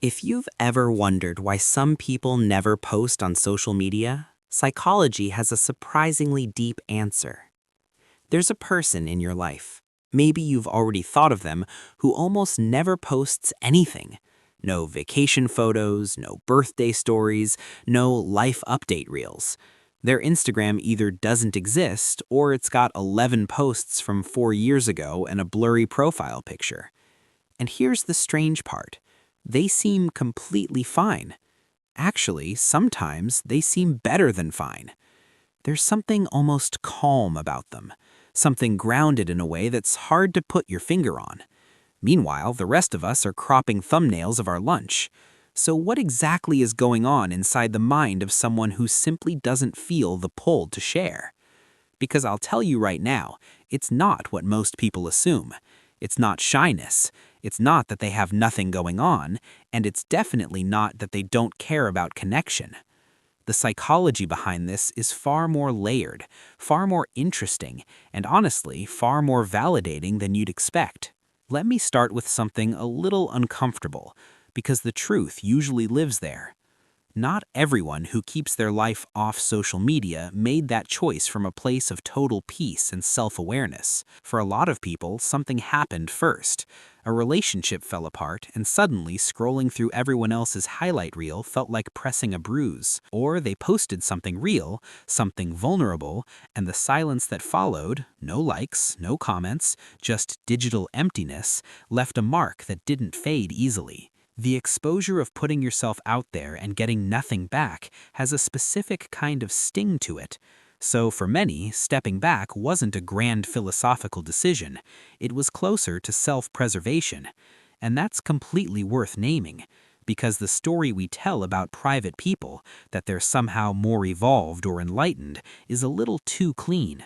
If you've ever wondered why some people never post on social media, psychology has a surprisingly deep answer. There's a person in your life, maybe you've already thought of them, who almost never posts anything. No vacation photos, no birthday stories, no life update reels. Their Instagram either doesn't exist or it's got 11 posts from 4 years ago and a blurry profile picture. And here's the strange part. They seem completely fine. Actually, sometimes they seem better than fine. There's something almost calm about them, something grounded in a way that's hard to put your finger on. Meanwhile, the rest of us are cropping thumbnails of our lunch. So what exactly is going on inside the mind of someone who simply doesn't feel the pull to share? Because I'll tell you right now, it's not what most people assume. It's not shyness. It's not that they have nothing going on, and it's definitely not that they don't care about connection. The psychology behind this is far more layered, far more interesting, and honestly, far more validating than you'd expect. Let me start with something a little uncomfortable, because the truth usually lives there. Not everyone who keeps their life off social media made that choice from a place of total peace and self-awareness. For a lot of people, something happened first. A relationship fell apart, and suddenly scrolling through everyone else's highlight reel felt like pressing a bruise. Or they posted something real, something vulnerable, and the silence that followed, no likes, no comments, just digital emptiness, left a mark that didn't fade easily. The exposure of putting yourself out there and getting nothing back has a specific kind of sting to it. So for many, stepping back wasn't a grand philosophical decision. It was closer to self-preservation. And that's completely worth naming, because the story we tell about private people, that they're somehow more evolved or enlightened, is a little too clean.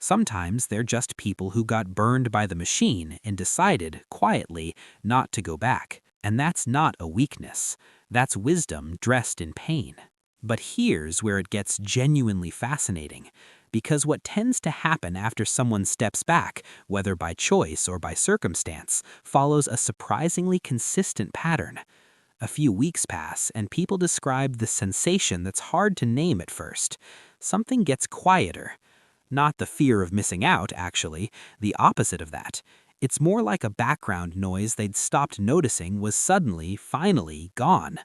Sometimes they're just people who got burned by the machine and decided, quietly, not to go back. And that's not a weakness. That's wisdom dressed in pain. But here's where it gets genuinely fascinating, because what tends to happen after someone steps back, whether by choice or by circumstance, follows a surprisingly consistent pattern. A few weeks pass, and people describe the sensation that's hard to name at first. Something gets quieter. Not the fear of missing out, actually, the opposite of that. It's more like a background noise they'd stopped noticing was suddenly, finally, gone.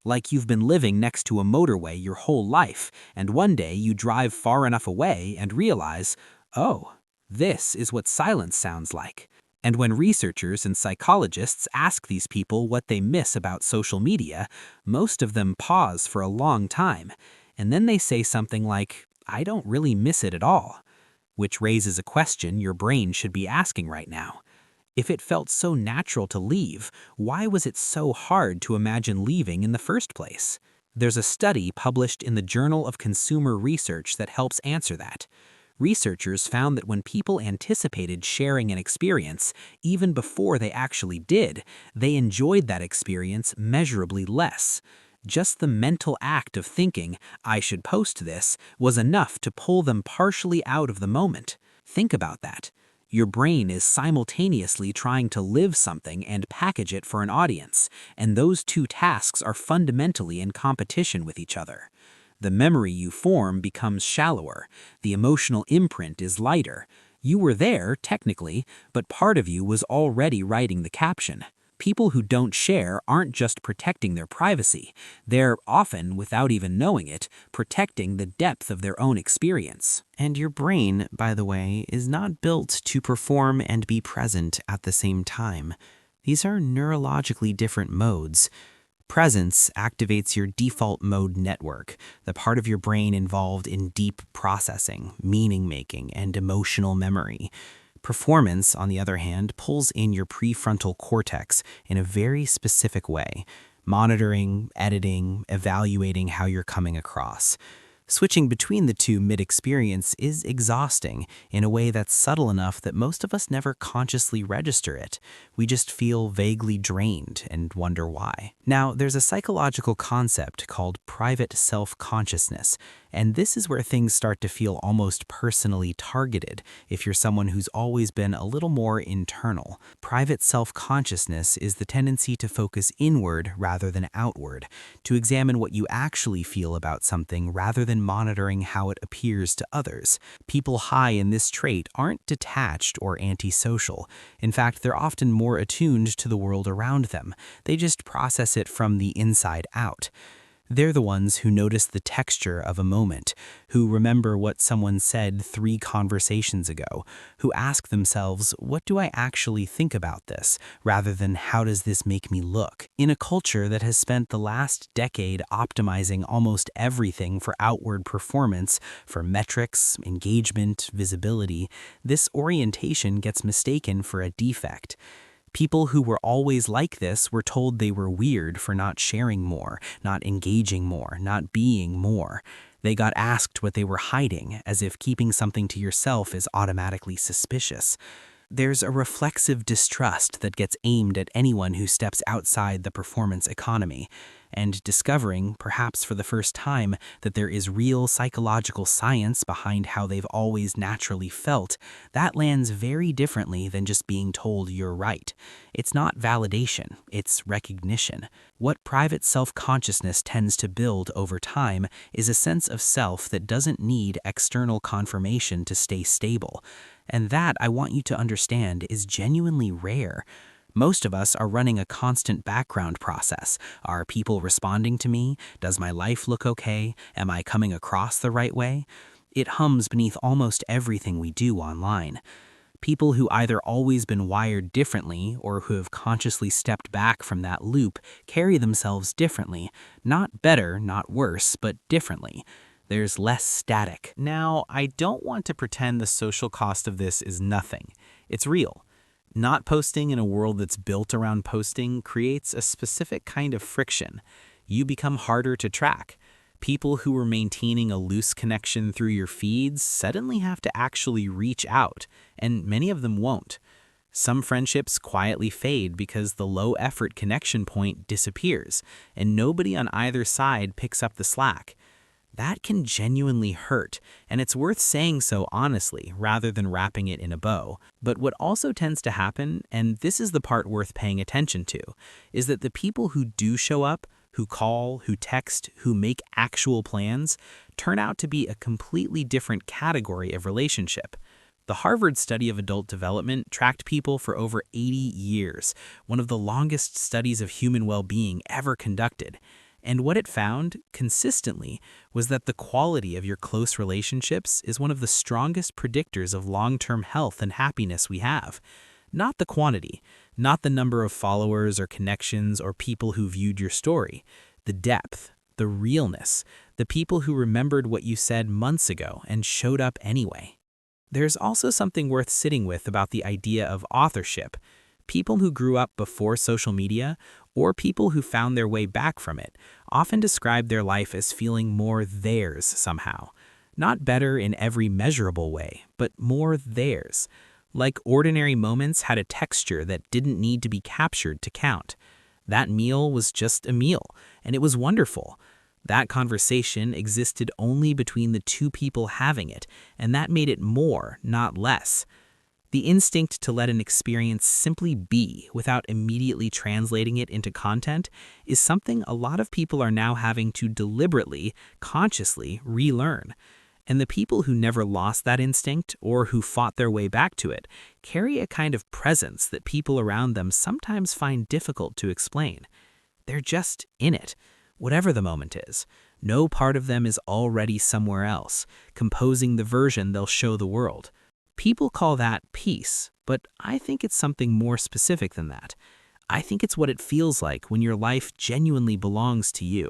Like you've been living next to a motorway your whole life, and one day you drive far enough away and realize, oh, this is what silence sounds like. And when researchers and psychologists ask these people what they miss about social media, most of them pause for a long time, and then they say something like, I don't really miss it at all. Which raises a question your brain should be asking right now. If it felt so natural to leave, why was it so hard to imagine leaving in the first place? There's a study published in the Journal of Consumer Research that helps answer that. Researchers found that when people anticipated sharing an experience, even before they actually did, they enjoyed that experience measurably less. Just the mental act of thinking, I should post this, was enough to pull them partially out of the moment. Think about that. Your brain is simultaneously trying to live something and package it for an audience, and those two tasks are fundamentally in competition with each other. The memory you form becomes shallower. The emotional imprint is lighter. You were there, technically, but part of you was already writing the caption. People who don't share aren't just protecting their privacy. They're often, without even knowing it, protecting the depth of their own experience. And your brain, by the way, is not built to perform and be present at the same time. These are neurologically different modes. Presence activates your default mode network, the part of your brain involved in deep processing, meaning-making, and emotional memory. Performance, on the other hand, pulls in your prefrontal cortex in a very specific way, monitoring, editing, evaluating how you're coming across. Switching between the two mid-experience is exhausting in a way that's subtle enough that most of us never consciously register it. We just feel vaguely drained and wonder why. Now, there's a psychological concept called private self-consciousness, and this is where things start to feel almost personally targeted if you're someone who's always been a little more internal. Private self-consciousness is the tendency to focus inward rather than outward, to examine what you actually feel about something rather than monitoring how it appears to others. People high in this trait aren't detached or antisocial. In fact, they're often more attuned to the world around them. They just process it from the inside out. They're the ones who notice the texture of a moment, who remember what someone said 3 conversations ago, who ask themselves, what do I actually think about this, rather than how does this make me look? In a culture that has spent the last decade optimizing almost everything for outward performance, for metrics, engagement, visibility, this orientation gets mistaken for a defect. People who were always like this were told they were weird for not sharing more, not engaging more, not being more. They got asked what they were hiding, as if keeping something to yourself is automatically suspicious. There's a reflexive distrust that gets aimed at anyone who steps outside the performance economy, and discovering, perhaps for the first time, that there is real psychological science behind how they've always naturally felt, that lands very differently than just being told you're right. It's not validation, it's recognition. What private self-consciousness tends to build over time is a sense of self that doesn't need external confirmation to stay stable. And that, I want you to understand, is genuinely rare. Most of us are running a constant background process. Are people responding to me? Does my life look okay? Am I coming across the right way? It hums beneath almost everything we do online. People who either always been wired differently or who have consciously stepped back from that loop carry themselves differently. Not better, not worse, but differently. There's less static. Now, I don't want to pretend the social cost of this is nothing. It's real. Not posting in a world that's built around posting creates a specific kind of friction. You become harder to track. People who were maintaining a loose connection through your feeds suddenly have to actually reach out, and many of them won't. Some friendships quietly fade because the low-effort connection point disappears, and nobody on either side picks up the slack. That can genuinely hurt, and it's worth saying so honestly rather than wrapping it in a bow. But what also tends to happen, and this is the part worth paying attention to, is that the people who do show up, who call, who text, who make actual plans, turn out to be a completely different category of relationship. The Harvard study of adult development tracked people for over 80 years, one of the longest studies of human well-being ever conducted. And what it found, consistently, was that the quality of your close relationships is one of the strongest predictors of long-term health and happiness we have. Not the quantity, not the number of followers or connections or people who viewed your story. The depth, the realness, the people who remembered what you said months ago and showed up anyway. There's also something worth sitting with about the idea of authorship. People who grew up before social media, or people who found their way back from it, often describe their life as feeling more theirs somehow. Not better in every measurable way, but more theirs. Like ordinary moments had a texture that didn't need to be captured to count. That meal was just a meal, and it was wonderful. That conversation existed only between the two people having it, and that made it more, not less. The instinct to let an experience simply be without immediately translating it into content is something a lot of people are now having to deliberately, consciously relearn. And the people who never lost that instinct or who fought their way back to it carry a kind of presence that people around them sometimes find difficult to explain. They're just in it, whatever the moment is. No part of them is already somewhere else, composing the version they'll show the world. People call that peace, but I think it's something more specific than that. I think it's what it feels like when your life genuinely belongs to you.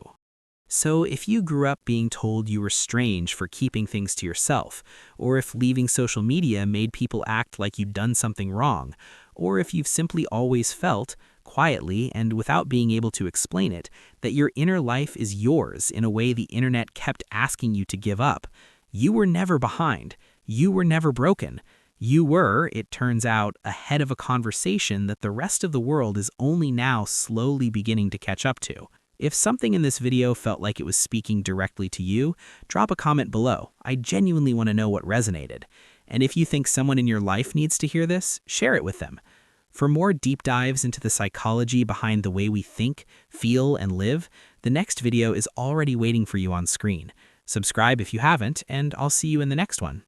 So if you grew up being told you were strange for keeping things to yourself, or if leaving social media made people act like you'd done something wrong, or if you've simply always felt, quietly and without being able to explain it, that your inner life is yours in a way the internet kept asking you to give up. You were never behind. You were never broken. You were, it turns out, ahead of a conversation that the rest of the world is only now slowly beginning to catch up to. If something in this video felt like it was speaking directly to you, drop a comment below. I genuinely want to know what resonated. And if you think someone in your life needs to hear this, share it with them. For more deep dives into the psychology behind the way we think, feel, and live, the next video is already waiting for you on screen. Subscribe if you haven't, and I'll see you in the next one.